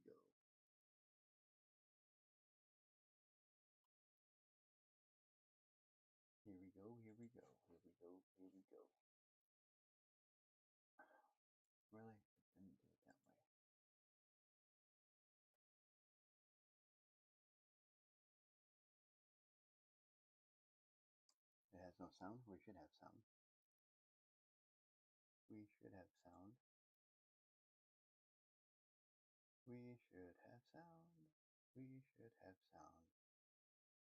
go. Here we go, here we go, here we go, here we go. Really? It didn't do it that way. It has no sound? We should have sound. We should have sound. We should have sound. We should have sound.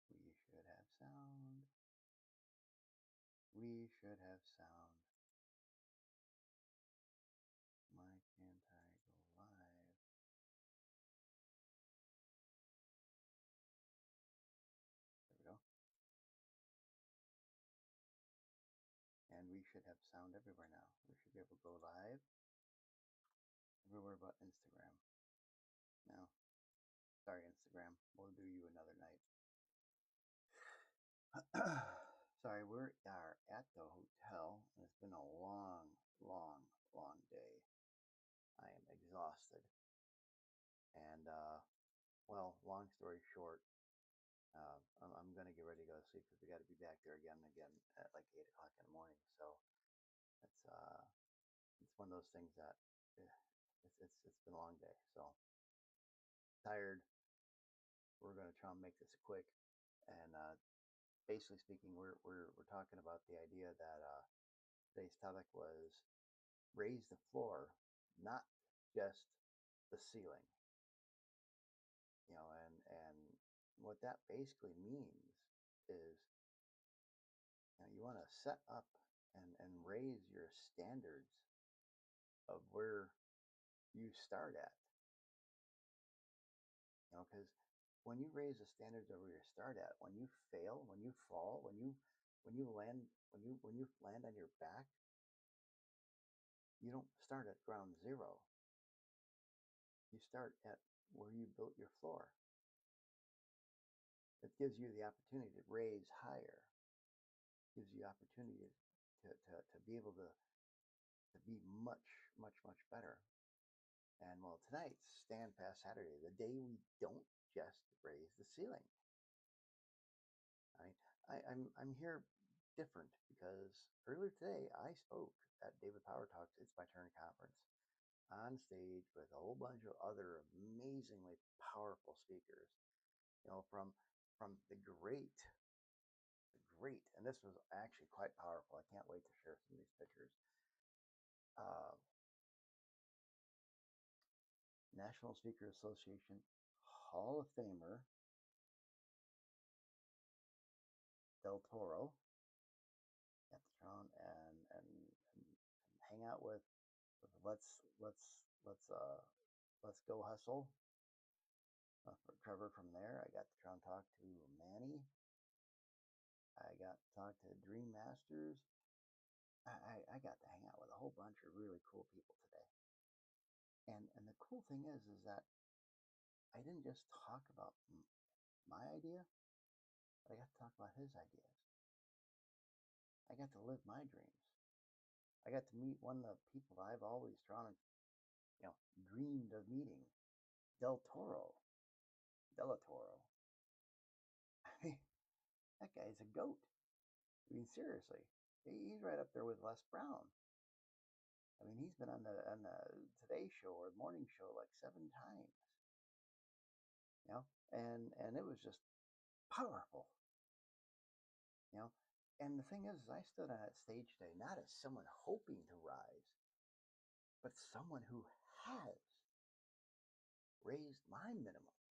We should have sound. We should have sound. Why can't I go live? There we go. And we should have sound everywhere now. We should be able to go live everywhere but Instagram. No, sorry, Instagram. We'll do you another night. Sorry, we are at the hotel, and it's been a long, long, long day. I am exhausted. And, well, long story short, I'm going to get ready to go to sleep because we got to be back there again at like 8 o'clock in the morning. So it's, uh, it's one of those things that it's been a long day. So tired. We're going to try and make this quick. And basically speaking, we're talking about the idea that today's topic was raise the floor, not just the ceiling. And what that basically means is, you want to set up and raise your standards of where you start at. Because when you raise the standards of where you start at, when you fail, when you fall, when you land on your back, you don't start at ground zero. You start at where you built your floor. It gives you the opportunity to raise higher. Gives you opportunity to be able to be much, much, much better. And well, tonight's Standfast Saturday, the day we don't just raise the ceiling. I'm here different because earlier today I spoke at David Powertalk's It's My Turn conference on stage with a whole bunch of other amazingly powerful speakers, from the great, and this was actually quite powerful. I can't wait to share some of these pictures. Uh, National Speaker Association Hall of Famer Del Toro at the Crown, and hang out with let's go hustle. For Trevor from there, I got to try and talk to Manny. I got to talk to Dream Masters. I got to hang out with a whole bunch of really cool people today. And the cool thing is that I didn't just talk about my idea, but I got to talk about his ideas. I got to live my dreams. I got to meet one of the people I've always dreamed of meeting, Del Toro, Della Toro. I mean, that guy's a goat. I mean, seriously, he's right up there with Les Brown. I mean, he's been on the Today Show or the Morning Show like 7 times, and it was just powerful, you know. And the thing is, I stood on that stage today not as someone hoping to rise, but someone who has raised my minimums,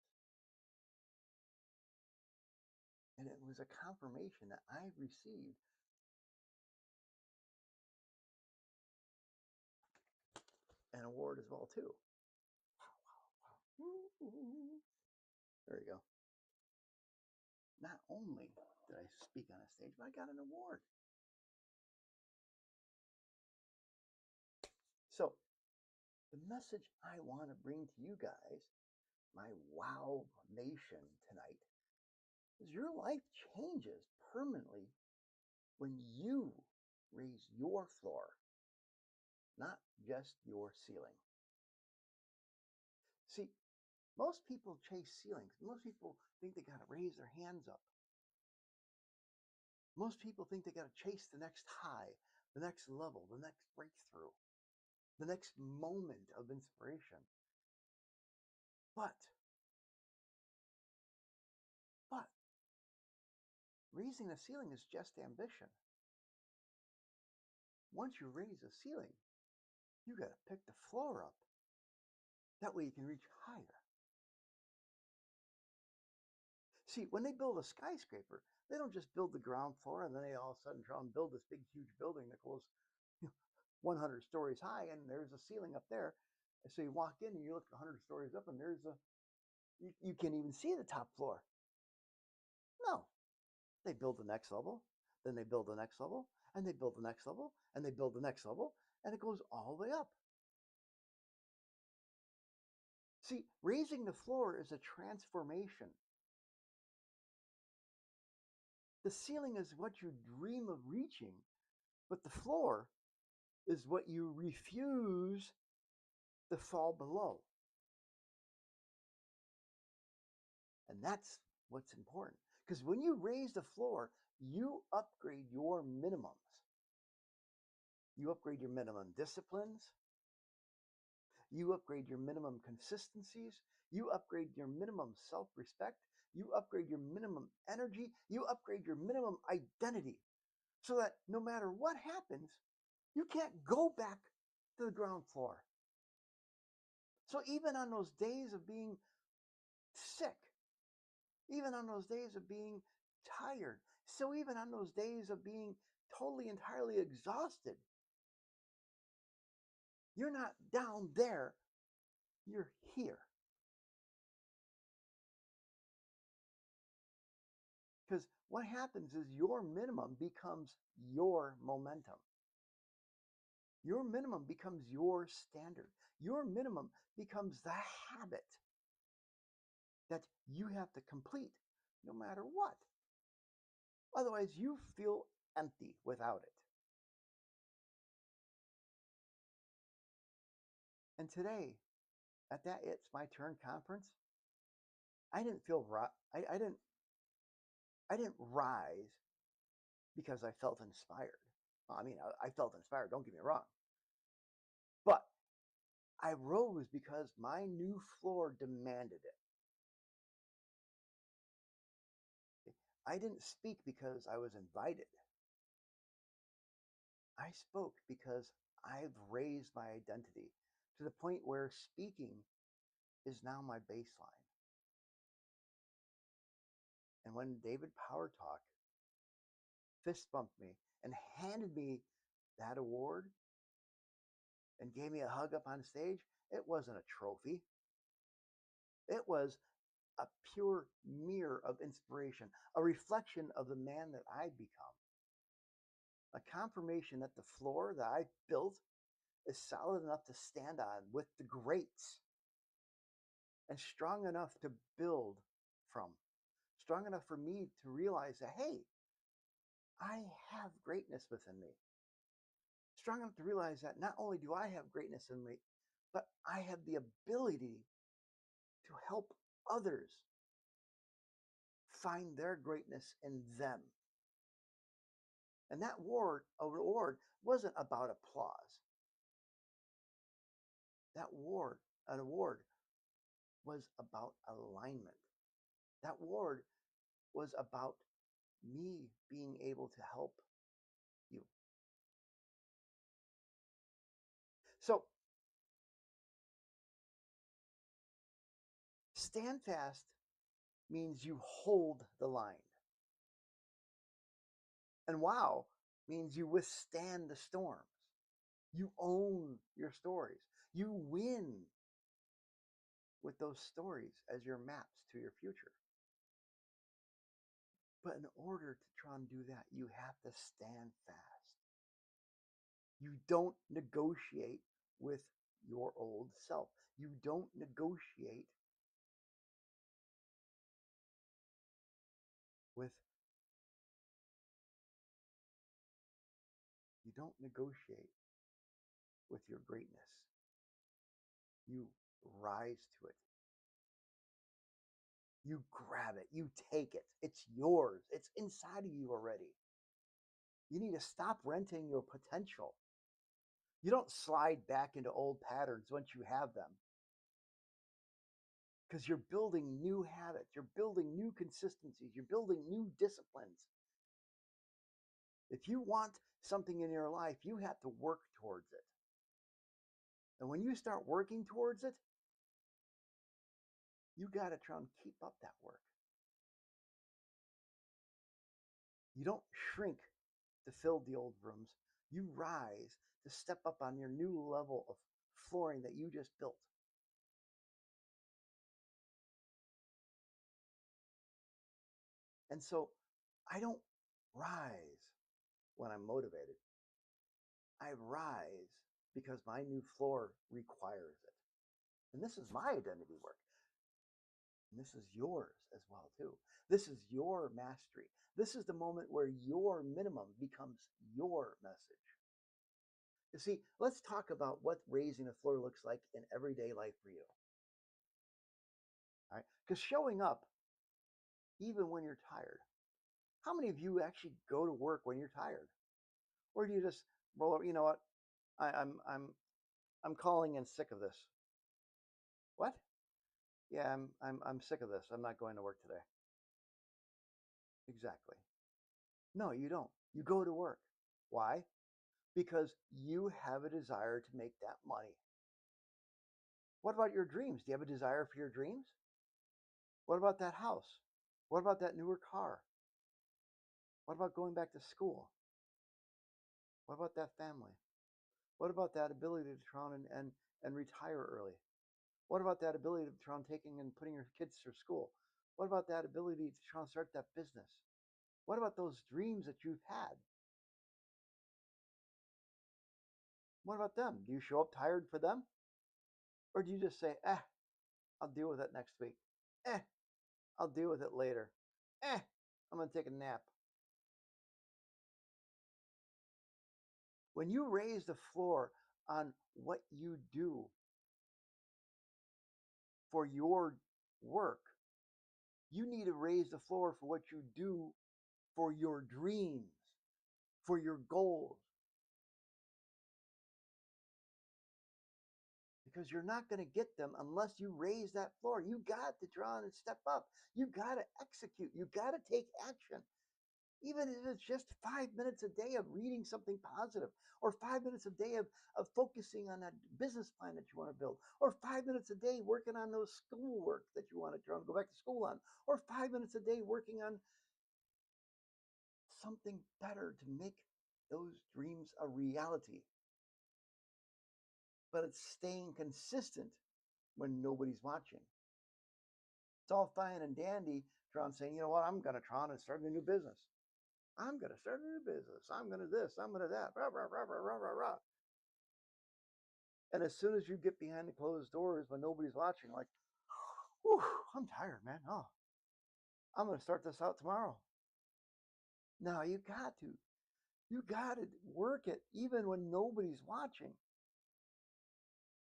and it was a confirmation that I received an award as well too. There you go. Not only did I speak on a stage, but I got an award. So the message I want to bring to you guys, my wow nation tonight, is your life changes permanently when you raise your floor, not just your ceiling. See, Most people chase ceilings. Most people think they got to raise their hands up. Most people think they got to chase the next high, the next level, the next breakthrough, the next moment of inspiration. But, but raising the ceiling is just ambition. Once you raise the ceiling, you got to pick the floor up. That way you can reach higher. See, when they build a skyscraper, they don't just build the ground floor and then they all of a sudden try and build this big, huge building that goes 100 stories high and there's a ceiling up there. And so you walk in and you look 100 stories up and you can't even see the top floor. No, they build the next level, then they build the next level, and they build the next level, and they build the next level, and it goes all the way up. See, raising the floor is a transformation. The ceiling is what you dream of reaching, but the floor is what you refuse to fall below. And that's what's important. Because when you raise the floor, you upgrade your minimums. You upgrade your minimum disciplines. You upgrade your minimum consistencies. You upgrade your minimum self respect. You upgrade your minimum energy. You upgrade your minimum identity so that no matter what happens, you can't go back to the ground floor. So even on those days of being sick, even on those days of being tired, so even on those days of being totally, entirely exhausted, you're not down there, you're here. Because what happens is your minimum becomes your momentum. Your minimum becomes your standard. Your minimum becomes the habit that you have to complete no matter what. Otherwise, you feel empty without it. And today, at that It's My Turn conference, I didn't feel I didn't rise because I felt inspired. I mean, I felt inspired, don't get me wrong. But I rose because my new floor demanded it. I didn't speak because I was invited. I spoke because I've raised my identity to the point where speaking is now my baseline. And when David Powertalk fist bumped me and handed me that award and gave me a hug up on stage, it wasn't a trophy. It was a pure mirror of inspiration, a reflection of the man that I'd become, a confirmation that the floor that I built is solid enough to stand on with the greats and strong enough to build from, strong enough for me to realize that, hey, I have greatness within me. Strong enough to realize that not only do I have greatness in me, but I have the ability to help others find their greatness in them. And that award wasn't about applause. An award was about alignment. That award was about me being able to help you. So stand fast means you hold the line. And wow means you withstand the storms. You own your stories. You win with those stories as your maps to your future. But in order to try and do that, you have to stand fast. You don't negotiate with your old self. You don't negotiate with you don't negotiate with your greatness. You rise to it. You grab it, you take it. It's yours. It's inside of you already. You need to stop renting your potential. You don't slide back into old patterns once you have them because you're building new habits, you're building new consistencies, you're building new disciplines. If you want something in your life, you have to work towards it. And when you start working towards it, you got to try and keep up that work. You don't shrink to fill the old rooms. You rise to step up on your new level of flooring that you just built. And so I don't rise when I'm motivated. I rise because my new floor requires it. And this is my identity work. And this is yours as well too. This is your mastery. This is the moment where your minimum becomes your message. You see, let's talk about what raising the floor looks like in everyday life for you. All right? Because showing up even when you're tired. How many of you actually go to work when you're tired? Or do you just roll over, you know what? I'm calling in sick of this. What? Yeah, I'm sick of this. I'm not going to work today. Exactly. No, you don't. You go to work. Why? Because you have a desire to make that money. What about your dreams? Do you have a desire for your dreams? What about that house? What about that newer car? What about going back to school? What about that family? What about that ability to try and retire early? What about that ability to try on taking and putting your kids through school? What about that ability to try and start that business? What about those dreams that you've had? What about them? Do you show up tired for them? Or do you just say, I'll deal with it next week. Eh, I'll deal with it later. I'm going to take a nap. When you raise the floor on what you do for your work, you need to raise the floor for what you do for your dreams, for your goals. Because you're not going to get them unless you raise that floor. You got to draw and step up. You got to execute. You got to take action. Even if it's just 5 minutes a day of reading something positive, or 5 minutes a day of focusing on that business plan that you want to build, or 5 minutes a day working on those schoolwork that you want to try and go back to school on, or 5 minutes a day working on something better to make those dreams a reality. But it's staying consistent when nobody's watching. It's all fine and dandy, Tron saying, you know what, I'm going to try and start a new business. I'm going to start a new business. I'm going to this. I'm going to that. Rah, rah, rah, rah, rah, rah, rah. And as soon as you get behind the closed doors when nobody's watching, like, whew, I'm tired, man. Oh, I'm going to start this out tomorrow. No, you got to. You got to work it even when nobody's watching.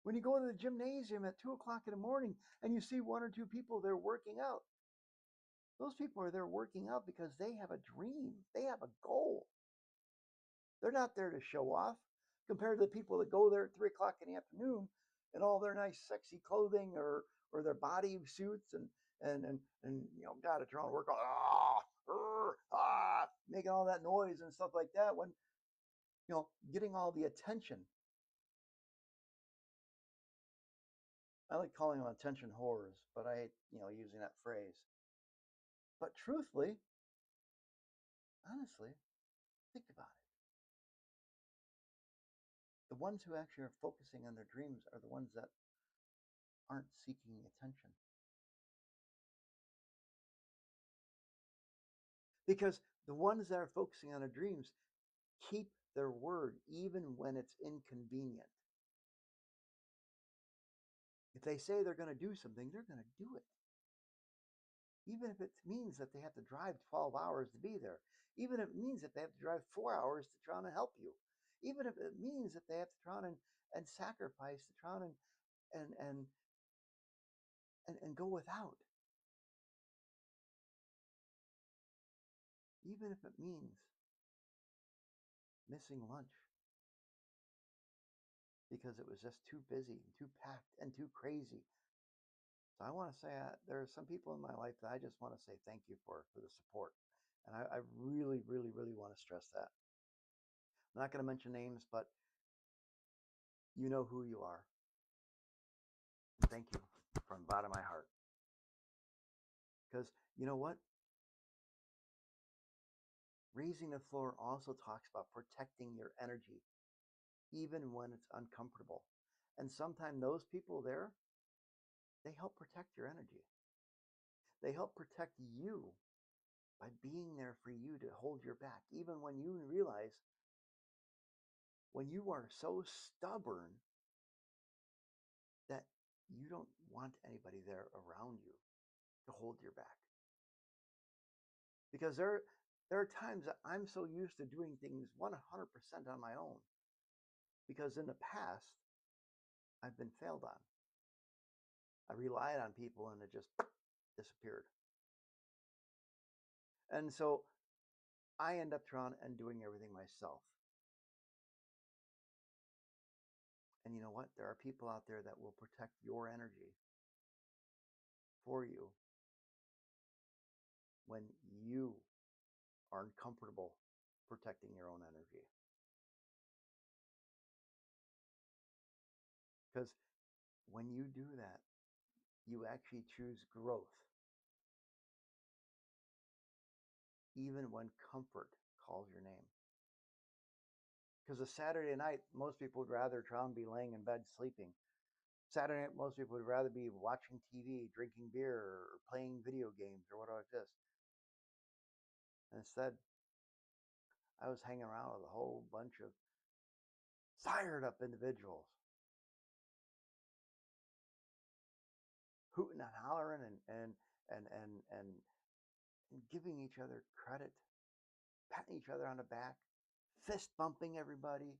When you go to the gymnasium at 2 o'clock in the morning and you see one or two people there working out, those people are there working out because they have a dream. They have a goal. They're not there to show off compared to the people that go there at 3 o'clock in the afternoon in all their nice, sexy clothing or their body suits and you know, got to try and work on making all that noise and stuff like that when you know getting all the attention. I like calling them attention whores, but I hate using that phrase. But truthfully, honestly, think about it. The ones who actually are focusing on their dreams are the ones that aren't seeking attention. Because the ones that are focusing on their dreams keep their word even when it's inconvenient. If they say they're going to do something, they're going to do it. Even if it means that they have to drive 12 hours to be there. Even if it means that they have to drive 4 hours to try and help you. Even if it means that they have to try and sacrifice to try and, and go without. even if it means missing lunch because it was just too busy and too packed and too crazy. So I want to say there are some people in my life that I just want to say thank you for the support. And I really, really, really want to stress that. I'm not going to mention names, but you know who you are. Thank you from the bottom of my heart. Because you know what? Raising the floor also talks about protecting your energy, even when it's uncomfortable. And sometimes those people there, they help protect your energy. They help protect you by being there for you to hold your back, even when you realize when you are so stubborn that you don't want anybody there around you to hold your back. Because there are times that I'm so used to doing things 100% on my own because in the past I've been failed on. I relied on people and it just disappeared. And so I end up trying and doing everything myself. And you know what? There are people out there that will protect your energy for you when you are uncomfortable protecting your own energy. Because when you do that, you actually choose growth, even when comfort calls your name. Because a Saturday night, most people would rather try and be laying in bed sleeping. Saturday night, most people would rather be watching TV, drinking beer, or playing video games, or whatever like this. And instead, I was hanging around with a whole bunch of fired up individuals, hooting and hollering and giving each other credit, patting each other on the back, fist bumping everybody,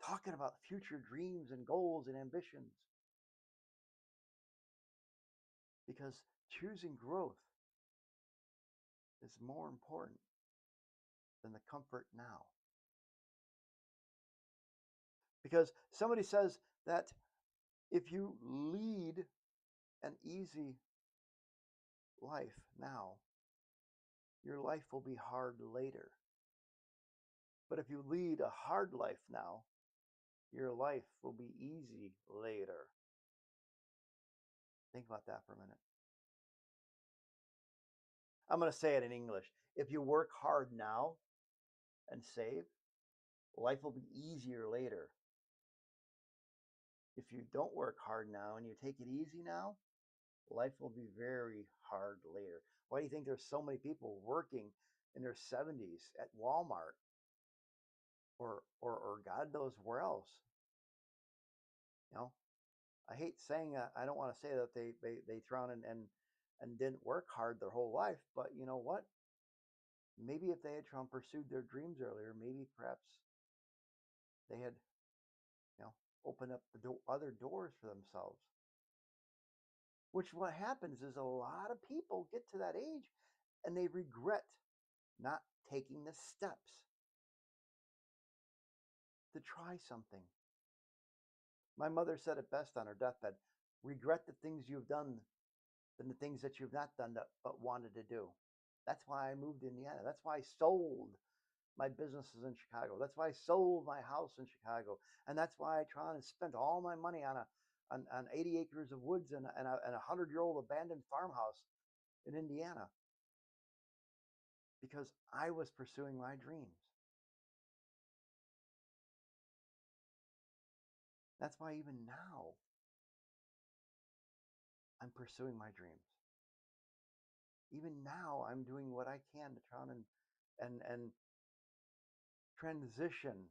talking about future dreams and goals and ambitions. Because choosing growth is more important than the comfort now. Because somebody says that if you lead an easy life now, your life will be hard later. But if you lead a hard life now, your life will be easy later. Think about that for a minute. I'm going to say it in English. If you work hard now and save, life will be easier later. If you don't work hard now and you take it easy now, life will be very hard later. Why do you think there's so many people working in their 70s at Walmart or God knows where else? You know, I hate saying I don't want to say that they thrown and didn't work hard their whole life, but you know what? Maybe if they had tried and pursued their dreams earlier, maybe perhaps they had, opened up the other doors for themselves. Which what happens is a lot of people get to that age and they regret not taking the steps to try something. My mother said it best on her deathbed: regret the things you've done than the things that you've not done but wanted to do. That's why I moved to Indiana. That's why I sold my businesses in Chicago. That's why I sold my house in Chicago. And that's why I tried and spent all my money on 80 acres of woods and a 100-year-old abandoned farmhouse in Indiana, because I was pursuing my dreams. That's why even now I'm pursuing my dreams. Even now I'm doing what I can to try and transition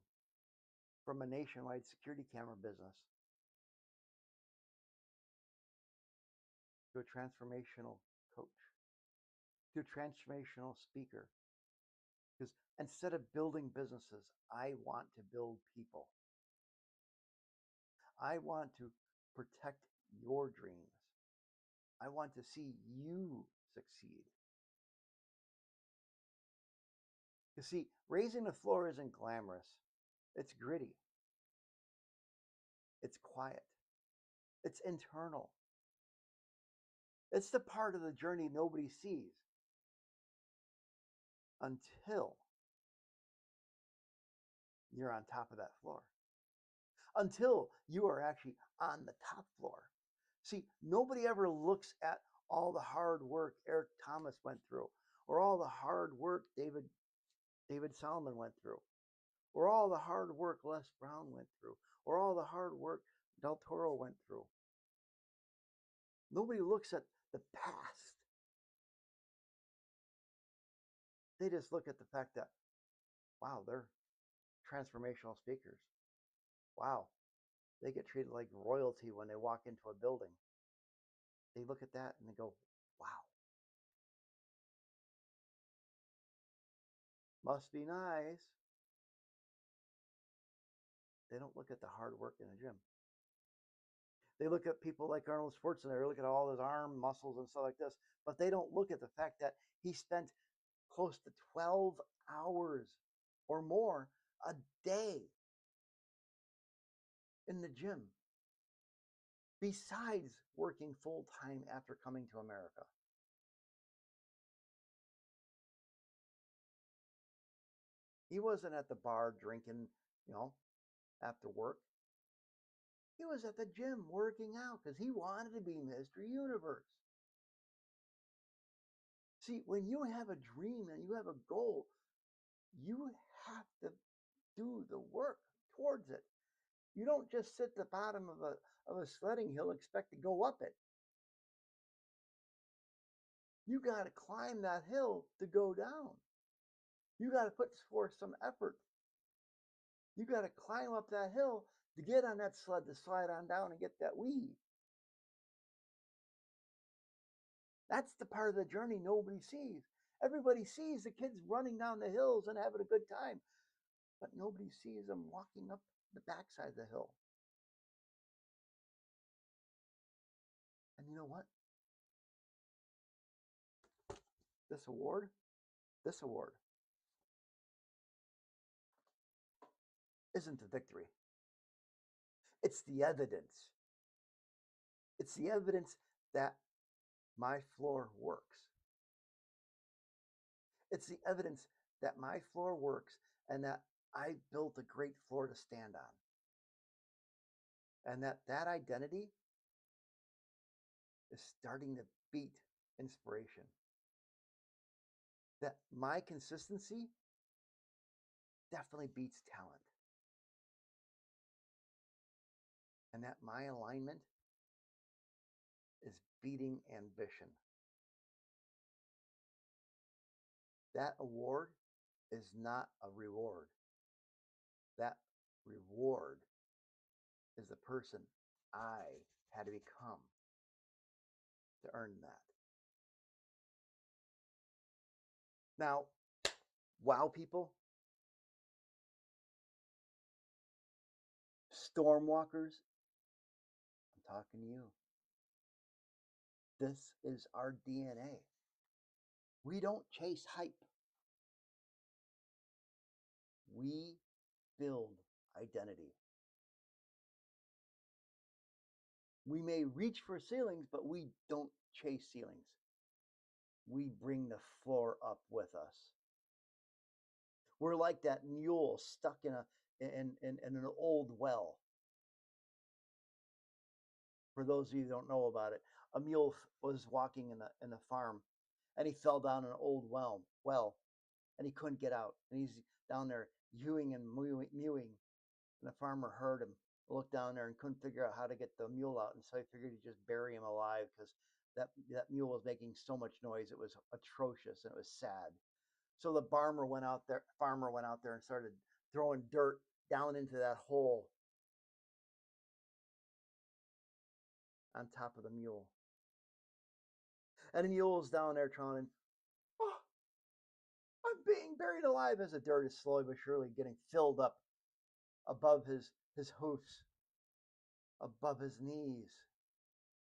from a nationwide security camera business to a transformational coach, to a transformational speaker. Because instead of building businesses, I want to build people. I want to protect your dreams. I want to see you succeed. See, raising the floor isn't glamorous. It's gritty. It's quiet. It's internal. It's the part of the journey nobody sees until you're on top of that floor, until you are actually on the top floor. See, nobody ever looks at all the hard work Eric Thomas went through, or all the hard work David Solomon went through, or all the hard work Les Brown went through, or all the hard work Del Toro went through. Nobody looks at the past. They just look at the fact that, wow, they're transformational speakers. Wow, they get treated like royalty when they walk into a building. They look at that and they go, wow, must be nice. They don't look at the hard work in the gym. They look at people like Arnold Schwarzenegger, look at all his arm muscles and stuff like this, but they don't look at the fact that he spent close to 12 hours or more a day in the gym, besides working full time after coming to America. He wasn't at the bar drinking, you know, after work. He was at the gym working out because he wanted to be Mr. Universe. See, when you have a dream and you have a goal, you have to do the work towards it. You don't just sit at the bottom of a sledding hill and expect to go up it. You got to climb that hill to go down. You got to put forth some effort. You got to climb up that hill to get on that sled to slide on down and get that weed. That's the part of the journey nobody sees. Everybody sees the kids running down the hills and having a good time, but nobody sees them walking up the backside of the hill. And you know what? This award, this award isn't the victory. It's the evidence. It's the evidence that my floor works. It's the evidence that my floor works and that I built a great floor to stand on. And that identity is starting to beat inspiration. That my consistency definitely beats talent. And that my alignment is beating ambition. That award is not a reward. That reward is the person I had to become to earn that. Now, wow, people, stormwalkers, I'm talking to you. This is our DNA. We don't chase hype. We build identity. We may reach for ceilings, but we don't chase ceilings. We bring the floor up with us. We're like that mule stuck in an old well. For those of you who don't know about it, a mule was walking in the farm, and he fell down an old well, and he couldn't get out, and he's down there hewing and mewing, and the farmer heard him, looked down there and couldn't figure out how to get the mule out, and so he figured he'd just bury him alive because that mule was making so much noise. It was atrocious and it was sad. So the farmer went out there and started throwing dirt down into that hole on top of the mule. And the mule's down there trying, oh, I'm being buried alive, as the dirt is slowly but surely getting filled up above his hoofs, above his knees.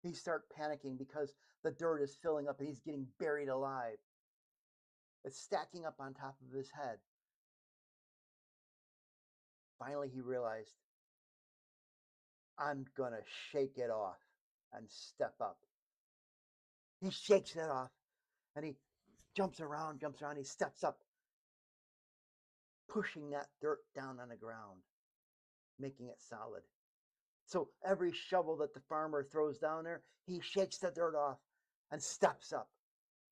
He starts panicking because the dirt is filling up and he's getting buried alive. It's stacking up on top of his head. Finally, he realized, I'm going to shake it off and step up. He shakes it off and he jumps around, he steps up, pushing that dirt down on the ground, making it solid. So every shovel that the farmer throws down there, he shakes the dirt off and steps up,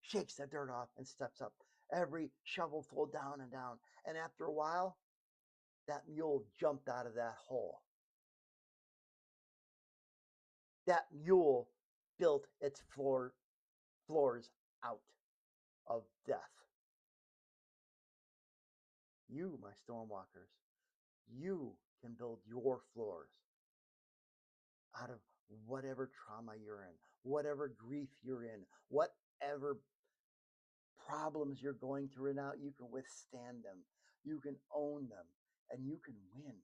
shakes the dirt off and steps up. Every shovelful down and down. And after a while, that mule jumped out of that hole. That mule built its floors out of death. You, my stormwalkers, you can build your floors out of whatever trauma you're in, whatever grief you're in, whatever problems you're going through now. You can withstand them, you can own them, and you can win.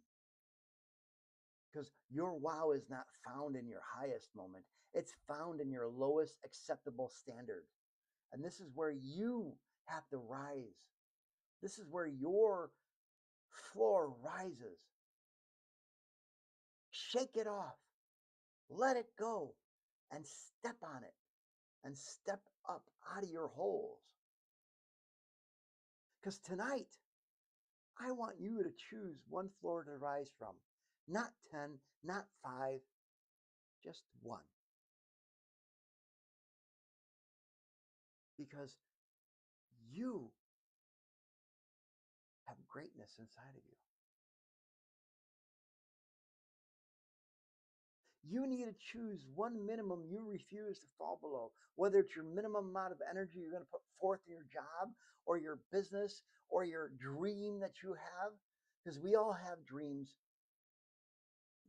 Because your wow is not found in your highest moment, it's found in your lowest acceptable standard. And this is where you have to rise. This is where your floor rises. Shake it off, let it go, and step on it, and step up out of your holes. Because tonight, I want you to choose one floor to rise from. Not 10, not 5, just one. Because you have greatness inside of you. You need to choose one minimum you refuse to fall below, whether it's your minimum amount of energy you're going to put forth in your job or your business or your dream that you have. Because we all have dreams.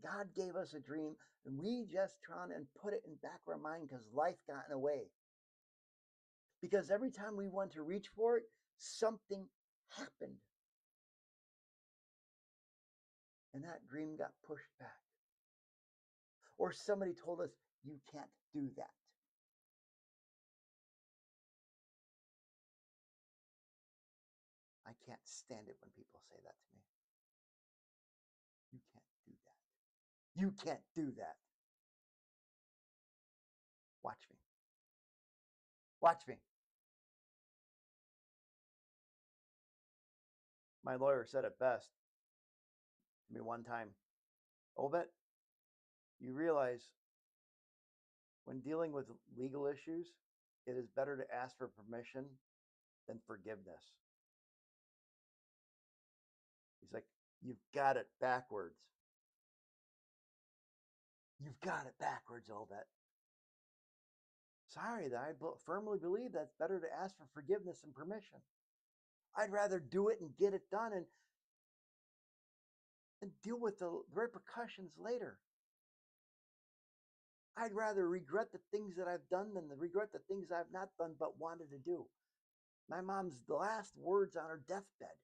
God gave us a dream and we just try and put it in back of our mind because life got in the way. Because every time we want to reach for it, something happened. And that dream got pushed back. Or somebody told us, you can't do that. I can't stand it when people say that to me. You can't do that. You can't do that. Watch me. Watch me. My lawyer said it best to me one time. Obet, you realize when dealing with legal issues, it is better to ask for permission than forgiveness. He's like, you've got it backwards. You've got it backwards, Obet. Sorry, that I firmly believe that's better to ask for forgiveness and permission. I'd rather do it and get it done and deal with the repercussions later. I'd rather regret the things that I've done than regret the things I've not done but wanted to do. My mom's last words on her deathbed.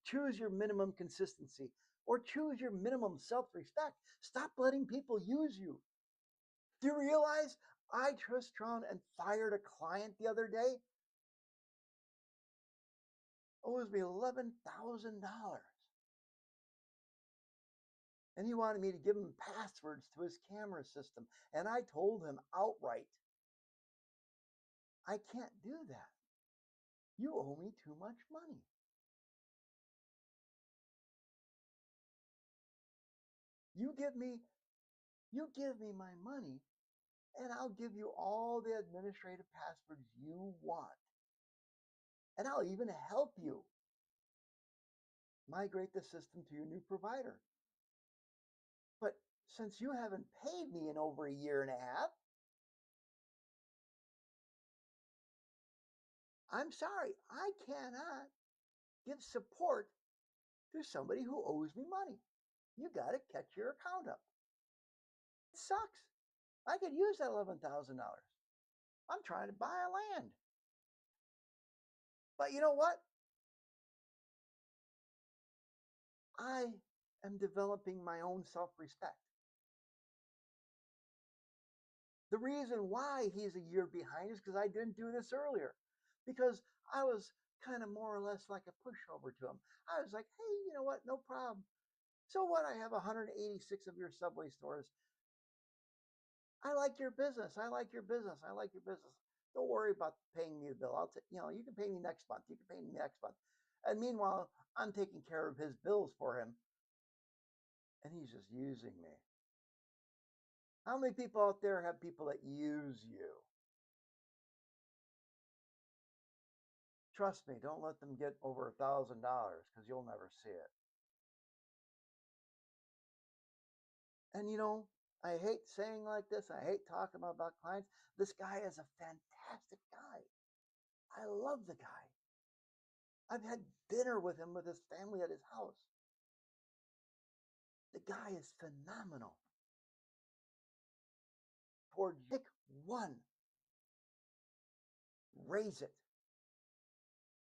Choose your minimum consistency or choose your minimum self-respect. Stop letting people use you. Do you realize I just around and fired a client the other day? Owes me $11,000. And he wanted me to give him passwords to his camera system. And I told him outright, I can't do that. You owe me too much money. You give me my money and I'll give you all the administrative passwords you want. And I'll even help you migrate the system to your new provider. But since you haven't paid me in over a year and a half, I'm sorry, I cannot give support to somebody who owes me money. You got to catch your account up. It sucks. I could use that $11,000. I'm trying to buy a land. But you know what? I am developing my own self-respect. The reason why he's a year behind is because I didn't do this earlier. Because I was kind of more or less like a pushover to him. I was like, hey, you know what? No problem. So what? I have 186 of your Subway stores. I like your business. I like your business. I like your business. Don't worry about paying me the bill. You can pay me next month. You can pay me next month. And meanwhile, I'm taking care of his bills for him, and he's just using me. How many people out there have people that use you? Trust me, don't let them get over $1,000 because you'll never see it. And I hate saying like this. I hate talking about clients. This guy is a fantastic guy. I love the guy. I've had dinner with him with his family at his house. The guy is phenomenal. Pick one, raise it,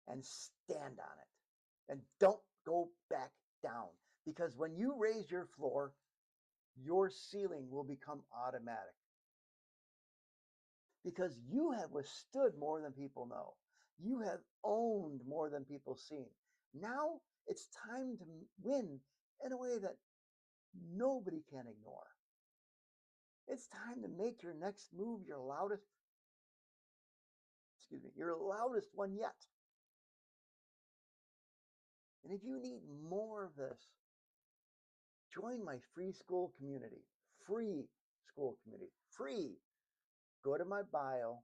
and stand on it. And don't go back down. Because when you raise your floor, your ceiling will become automatic. Because you have withstood more than people know. You have owned more than people seen. Now it's time to win in a way that nobody can ignore. It's time to make your next move your loudest one yet. And if you need more of this, join my free school community. Free school community. Free. Go to my bio.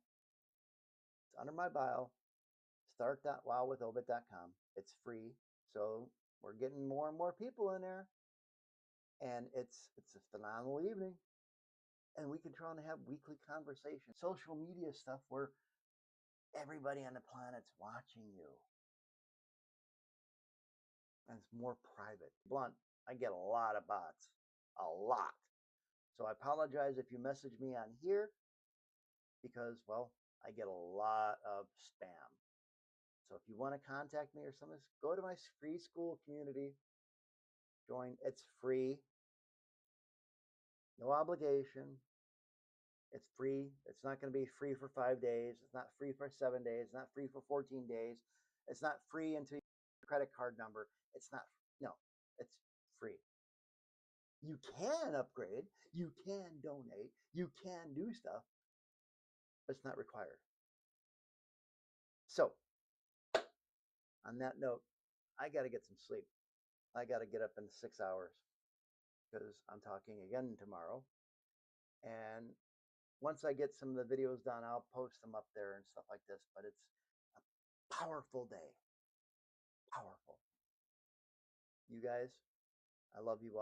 It's under my bio. Start.wowwithobit.com. It's free. So we're getting more and more people in there. And it's a phenomenal evening. And we can try and have weekly conversations. Social media stuff where everybody on the planet's watching you. And it's more private. Blunt, I get a lot of bots. A lot. So I apologize if you message me on here because, well, I get a lot of spam. So if you want to contact me or something, go to my free school community. Join. It's free. No obligation. It's free. It's not going to be free for 5 days. It's not free for 7 days. It's not free for 14 days. It's not free until your credit card number. It's not. No, it's free. You can upgrade. You can donate. You can do stuff, but it's not required. So on that note, I got to get some sleep. I got to get up in 6 hours because I'm talking again tomorrow. And once I get some of the videos done, I'll post them up there and stuff like this. But it's a powerful day. Powerful. You guys, I love you all.